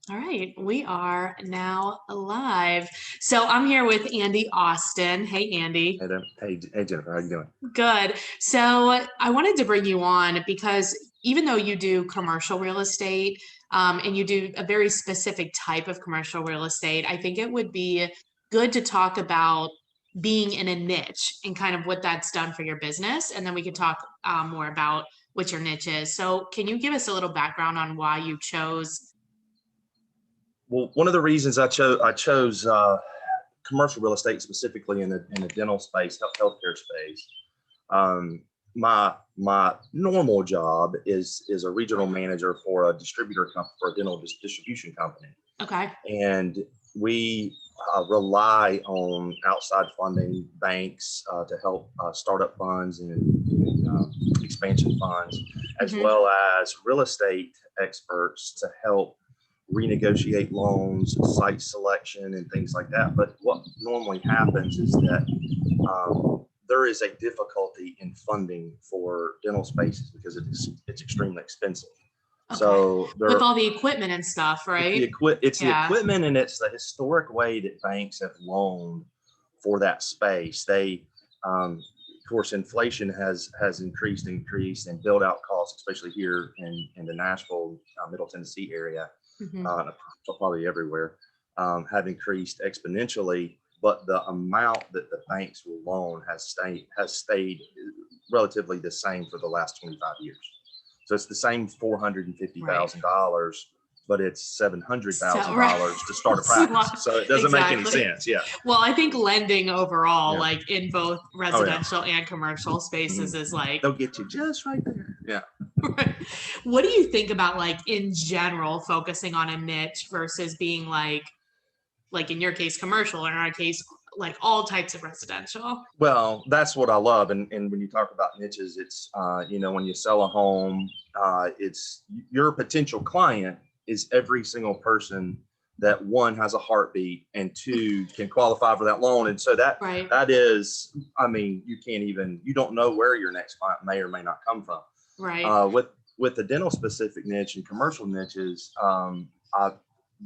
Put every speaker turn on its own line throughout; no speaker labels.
All right, we are now live. So I'm here with Andy Austin. Hey, Andy.
Hey, Jennifer, how you doing?
Good. So I wanted to bring you on because even though you do commercial real estate, and you do a very specific type of commercial real estate, I think it would be good to talk about being in a niche and kind of what that's done for your business. And then we could talk more about what your niche is. So can you give us a little background on why you chose?
Well, one of the reasons I chose commercial real estate, specifically in the dental space, healthcare space. Um, my normal job is a regional manager for a for a dental distribution company,
Okay.
and we rely on outside funding, banks to help startup funds and expansion funds, as
Mhm.
well as real estate experts to help renegotiate loans, site selection, and things like that. But what normally happens is that there is a difficulty in funding for dental spaces because it's extremely expensive.
Okay.
So
With
there
all the equipment and stuff, right?
it's the
Yeah.
equipment, and it's the historic way that banks have loaned for that space. Of course, inflation has increased, and build out costs, especially here in the Nashville, Middle Tennessee area,
Mhm.
probably everywhere, have increased exponentially. But the amount that the banks will loan has stayed relatively the same for the last 25 years. So it's the same
Right.
$450,000, but it's seven hundred
So,
thousand
right.
dollars to start a
It's a
practice.
lot.
So it doesn't make any
Exactly.
sense. Yeah,
Well, I think lending overall,
yeah.
like in both
Oh yeah.
residential and commercial spaces,
Mhm.
is like,
They'll get you just right there. Yeah.
right. What do you think about like in general focusing on a niche versus being like in your case, commercial, or in our case, like all types of residential?
Well, that's what I love. And when you talk about niches, it's, when you sell a home, it's your potential client is every single person that, one, has a heartbeat, and two, can qualify for that loan. And so
Right.
that is, I mean, you don't know where your next client may or may not come from.
Right.
With the dental specific niche and commercial niches,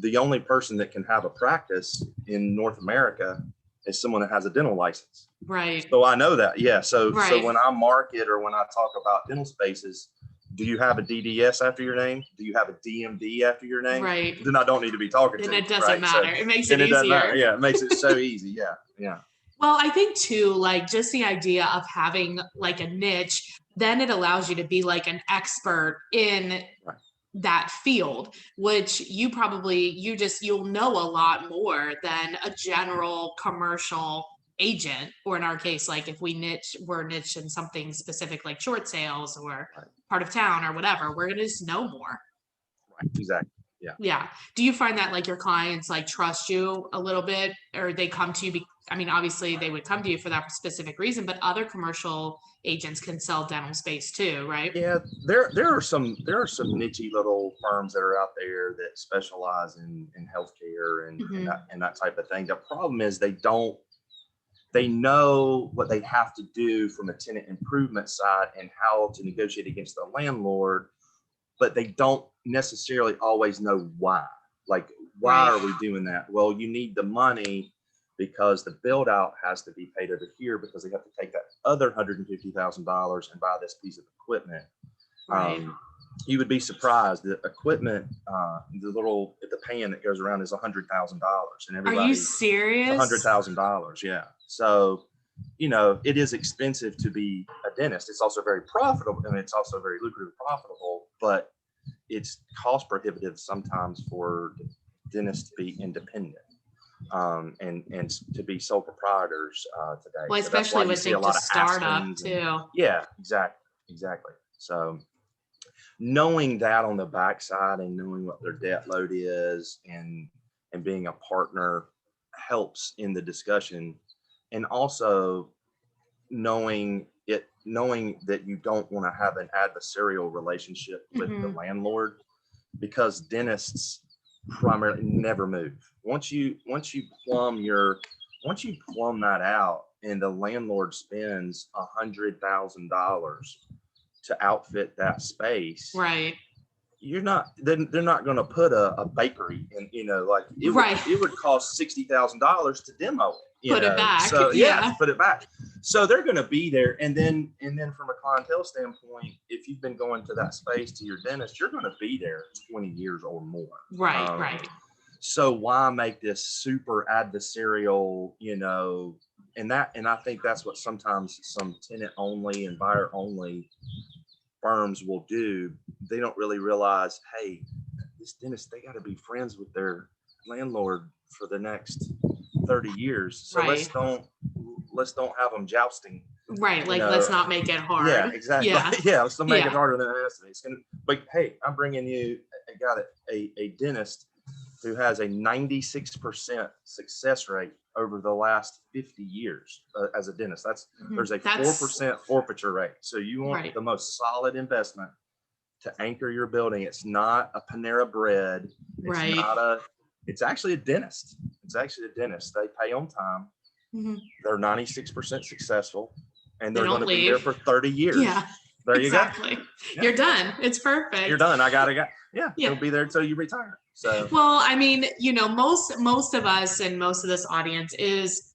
the only person that can have a practice in North America is someone that has a dental license.
Right.
So I know that. Yeah. So
Right.
when I market or when I talk about dental spaces, do you have a DDS after your name? Do you have a DMD after your name?
Right.
Then I don't need to be talking
And
to you,
it doesn't
right? So
matter. It makes it
then it doesn't matter.
easier.
Yeah, it makes it so easy. Yeah, yeah.
Well, I think too, like just the idea of having like a niche, then it allows you to be like an expert in
Right.
that field, which you'll know a lot more than a general commercial agent, or in our case, like if we're niche in something specific like short sales or
Right.
part of town or whatever, we're gonna just know more.
Right. Exactly. Yeah.
Yeah. Do you find that like your clients like trust you a little bit, or they come to you? I mean, obviously they would come to you for that specific reason, but other commercial agents can sell dental space too, right?
Yeah, there are some niche little firms that are out there that specialize in healthcare and, and
Hmm.
that and that type of thing. The problem is they know what they have to do from a tenant improvement side and how to negotiate against the landlord, but they don't necessarily always know why. Like, why
Right.
are we doing that? Well, you need the money because the build out has to be paid over here because they have to take that other $150,000 and buy this piece of equipment.
Right.
You would be surprised that equipment, the pan that goes around is $100,000, and
Are you
everybody, it's a hundred
serious?
thousand dollars. Yeah. So, it is expensive to be a dentist. It's also very profitable, and it's also very lucrative, profitable, but it's cost prohibitive sometimes for dentists to be independent, and to be sole proprietors today.
Well,
So that's why
especially
you
with
see a
think to
lot of
start up
Aspens, and
too.
yeah, exactly. So knowing that on the backside and knowing what their debt load is, and being a partner helps in the discussion, and also knowing that you don't want to have an adversarial relationship with the
Hmm.
landlord, because dentists primarily never move. Once you plumb that out, and the landlord spends $100,000 to outfit that space,
Right.
they're not going to put a bakery in, like
Right.
it would cost $60,000 to demo it,
Put it back.
So
Yeah.
put it back. So they're going to be there. And then from a clientele standpoint, if you've been going to that space to your dentist, you're going to be there 20 years or more.
Right. Right.
So why make this super adversarial, and I think that's what sometimes some tenant only and buyer only firms will do. They don't really realize, hey, this dentist, they got to be friends with their landlord for the next 30 years. So
Right.
let's don't have them jousting.
Right. Like, let's not make it hard.
Yeah, exactly.
Yeah.
Let's not make it harder than it has to be. It's gonna, but hey, I'm bringing you a dentist who has a 96% success rate over the last 50 years as a dentist. There's a 4% forfeiture rate. So you want the most solid investment to anchor your building. It's not a Panera Bread. It's actually a dentist. They pay on time. They're 96% successful, and they're going to be there for 30 years.
Yeah.
There you go.
Yeah. You're done. It's perfect.
You're done. You'll be there until you retire. So,
well, I mean, most of us and most of this audience is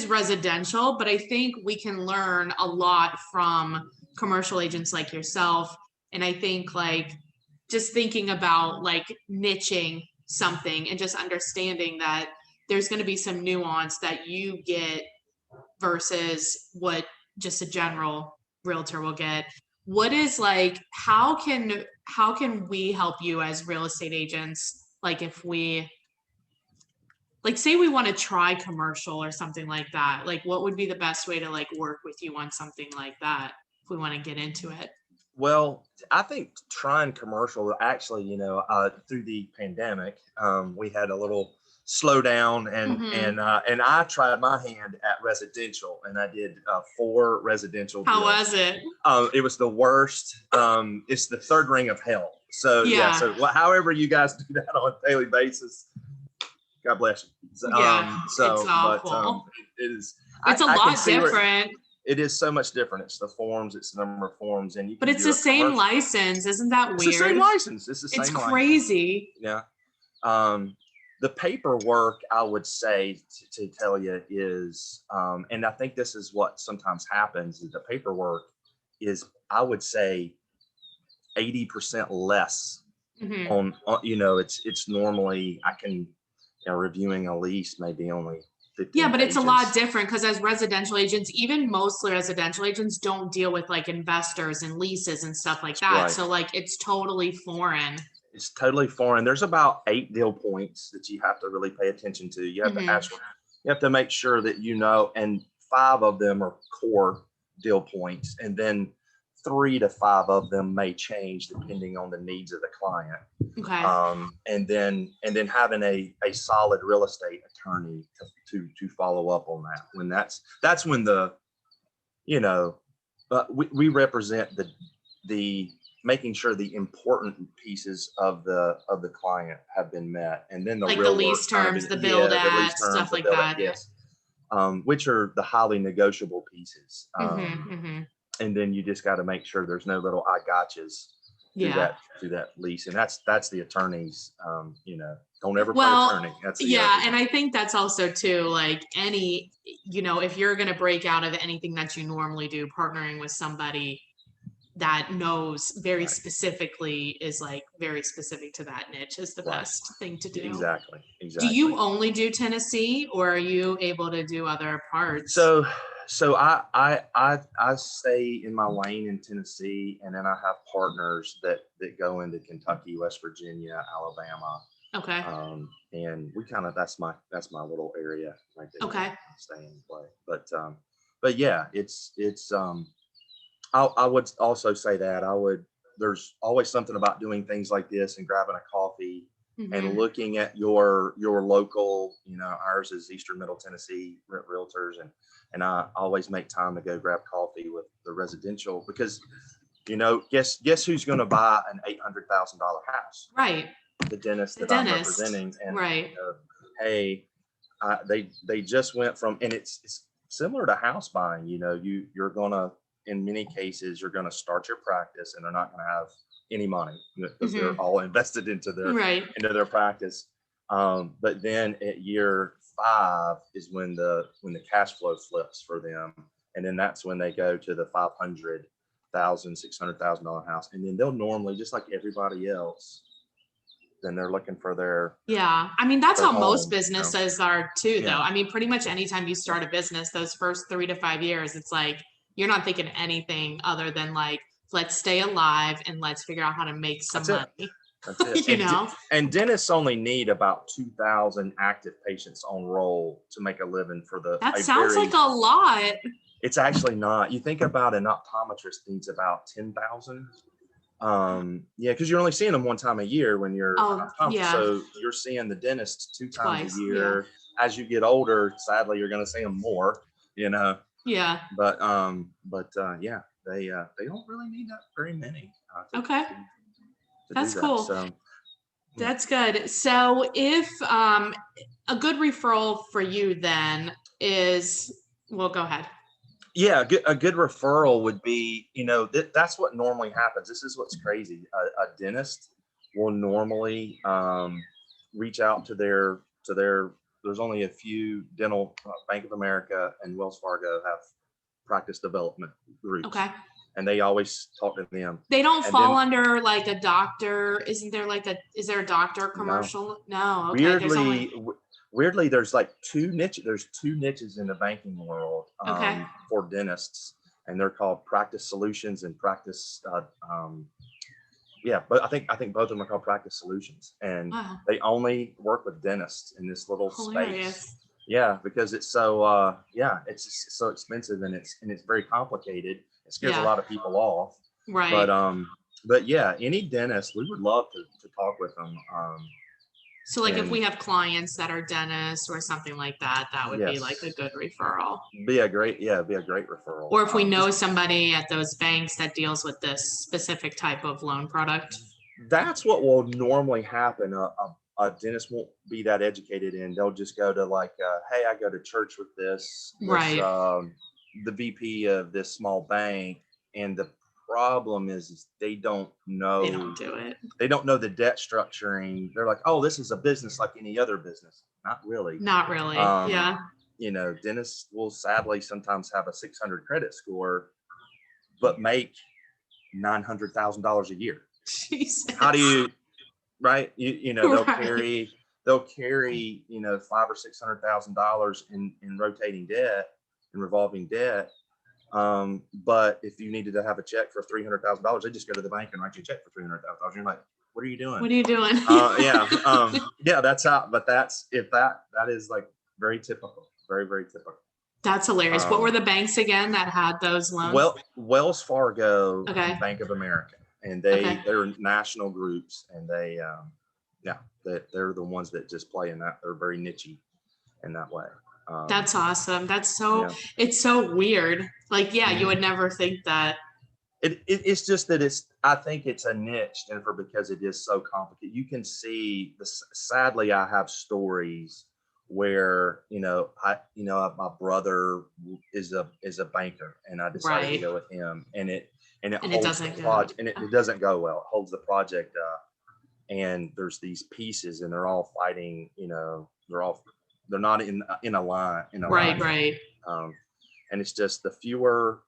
residential, but I think we can learn a lot from commercial agents like yourself. And I think like just thinking about like niching something and just understanding that there's going to be some nuance that you get versus what just a general realtor will get. What is like, how can we help you as real estate agents? Like if we, like say we want to try commercial or something like that, like what would be the best way to like work with you on something like that if we want to get into it?
Well, I think trying commercial actually, through the pandemic, we had a little slowdown and I tried my hand at residential and I did 4 residential deals.
How was it?
It was the worst. It's the third ring of hell. So so however you guys do that on a daily basis, God bless you. So,
it's awful.
But it is.
It's a lot different.
It is so much different. It's the forms. It's the number of forms, and
but it's the same license. Isn't that weird?
It's the same license. It's
crazy.
Yeah. The paperwork, I would say to tell you is, and I think this is what sometimes happens. Is the paperwork is, I would say, 80% less. On it's normally I can. Reviewing a lease maybe only 15
but
pages.
It's a lot different because as residential agents, even mostly residential agents don't deal with like investors and leases and stuff like that. Right. So like it's totally foreign.
It's totally foreign. There's about 8 deal points that you have to really pay attention to. You have to ask, you have to make sure that and 5 of them are core deal points, and then 3 to 5 of them may change depending on the needs of the client.
Okay.
And then having a solid real estate attorney to follow up on that. When that's when the, we represent the making sure the important pieces of the client have been met, and then the
like
real
the lease terms, the build at, stuff like that.
Yes. Which are the highly negotiable pieces. And then you just got to make sure there's no little I gotchas to that lease. And that's the attorneys, don't ever play attorney. That's
and I think that's also too, like any, if you're going to break out of anything that you normally do, partnering with somebody that knows very specifically is like very specific to that niche is the best thing to do.
Exactly.
Do you only do Tennessee or are you able to do other parts?
So I stay in my lane in Tennessee, and then I have partners that go into Kentucky, West Virginia, Alabama.
Okay.
And we kind of that's my little area right there.
Okay.
Stay in play, but yeah, it's I would also say that there's always something about doing things like this and grabbing a coffee and looking at your local, ours is Eastern Middle Tennessee Realtors, and I always make time to go grab coffee with the residential because, guess who's going to buy an $800,000 house?
Right.
The dentist that I'm representing. And hey, they just went from, and it's similar to house buying. You're going to, in many cases, you're going to start your practice and they're not going to have any money because they're
Mhm.
all invested into
Right.
their practice. But then at year 5 is when the cash flow flips for them, and then that's when they go to the $500,000, $600,000 house, and then they'll normally, just like everybody else, then they're looking for
Yeah. I mean, that's
their
how most
home.
businesses are too, though.
Yeah.
I mean, pretty much anytime you start a business, those first 3 to 5 years, it's like you're not thinking anything other than like, let's stay alive and let's figure out how to make some
That's it.
money.
That's it.
You know?
And dentists only need about 2,000 active patients on roll to make a living for
That sounds like a lot.
It's actually not. You think about an optometrist needs about 10,000. Yeah, because you're only seeing them one time a year when you're an
Oh,
optometrist.
yeah.
So you're seeing the dentist 2 times
Twice,
a year. As you get older, sadly, you're going to see them more.
Yeah.
But yeah, they don't really need that very many.
Okay.
To
That's
do that.
cool.
So yeah.
That's good. So if a good referral for you then is, well, go ahead.
Yeah, a good referral would be, that's what normally happens. This is what's crazy. A dentist will normally reach out to their, there's only a few dental, Bank of America and Wells Fargo have practice development groups.
Okay.
And they always talk to them.
They don't fall under like a doctor. Is there a doctor commercial? No. Okay.
Weirdly, there's like 2 niches. There's 2 niches in the banking world
Okay.
for dentists, and they're called practice solutions and practice. But I think both of them are called practice solutions, and
Wow.
they only work with dentists in this little
Hilarious.
space. Yeah, because it's so it's just so expensive, and it's very complicated. It scares a lot of people off.
Right.
But yeah, any dentist, we would love to talk with them.
So like if we have clients that are dentists or something like that, that would be like a good referral.
Be a great referral.
Or if we know somebody at those banks that deals with this specific type of loan product.
That's what will normally happen. A dentist won't be that educated, and they'll just go to like, hey, I go to church with this
Right.
The VP of this small bank, and the problem is they don't know.
They don't do it.
They don't know the debt structuring. They're like, oh, this is a business like any other business. Not really.
Not really. Yeah.
Dentists will sadly sometimes have a 600 credit score, but make $900,000 a year.
Jesus.
How do you, right? They'll
Right.
carry $500,000 or $600,000 in rotating debt and revolving debt. But if you needed to have a check for $300,000, they just go to the bank and write you a check for $300,000. You're like, what are you doing?
What are you doing?
Yeah, that's how. But that is like very typical, very, very typical.
That's hilarious. What were the banks again that had those loans?
Well, Wells Fargo,
Okay.
and Bank of America, and
Okay.
they're national groups, and they're the ones that just play in that. They're very nichey in that way.
That's awesome. It's so weird. Like, you would never think that.
It's just that I think it's a niche, Jennifer, because it is so complicated. You can see sadly, I have stories where, my brother is a banker, and I decided to go with him, and it holds the project, and it doesn't go well. It holds the project up, and there's these pieces, and they're all fighting, they're not in a line.
Right.
And it's just the fewer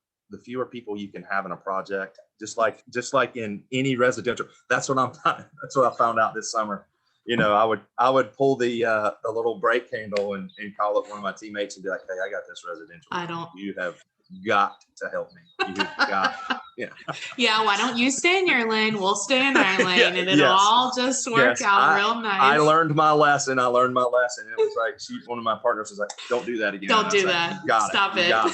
people you can have in a project, just like in any residential. That's what I found out this summer. I would pull the little brake handle and call up one of my teammates and be like, hey, I got this residential. You have got to help me. You've got. Yeah.
Why don't you stay in your lane? We'll stay in our lane, and it'll
Yes.
all just work out real nice.
I learned my lesson. It was like one of my partners was like, "Don't do that again."
Don't do that. Stop it.
Yeah.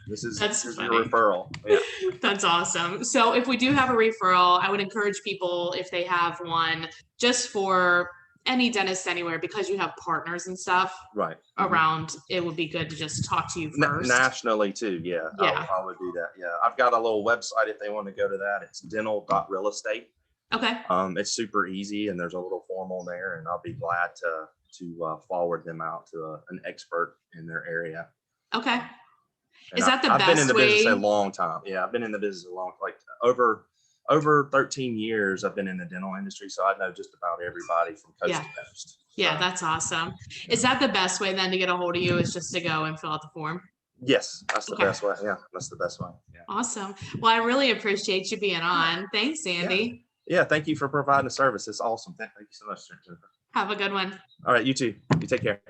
This is your referral. Yeah.
That's awesome. So if we do have a referral, I would encourage people, if they have one, just for any dentist anywhere, because you have partners and stuff around, it would be good to just talk to you first.
Nationally too. Yeah. I would do that. Yeah. I've got a little website if they want to go to that. It's dental.realestate.
Okay.
It's super easy, and there's a little form on there, and I'll be glad to forward them out to an expert in their area.
Okay.
And
Is that the
I've
best
been in the
way?
business a long time. Yeah, I've been in the business a long, like over over 13 years, I've been in the dental industry, so I know just about everybody from coast
Yeah.
to coast.
Yeah,
So,
that's awesome. Is that the best way then to get a hold of you, is just to go and fill out the form?
yes, that's the
Okay.
best way. Yeah, that's the best way. Yeah.
Awesome. Well, I really appreciate you being on. Thanks, Andy.
Yeah. Thank you for providing the service. It's awesome. Thank you so much, Jennifer.
Have a good one.
All right. You too. You take care.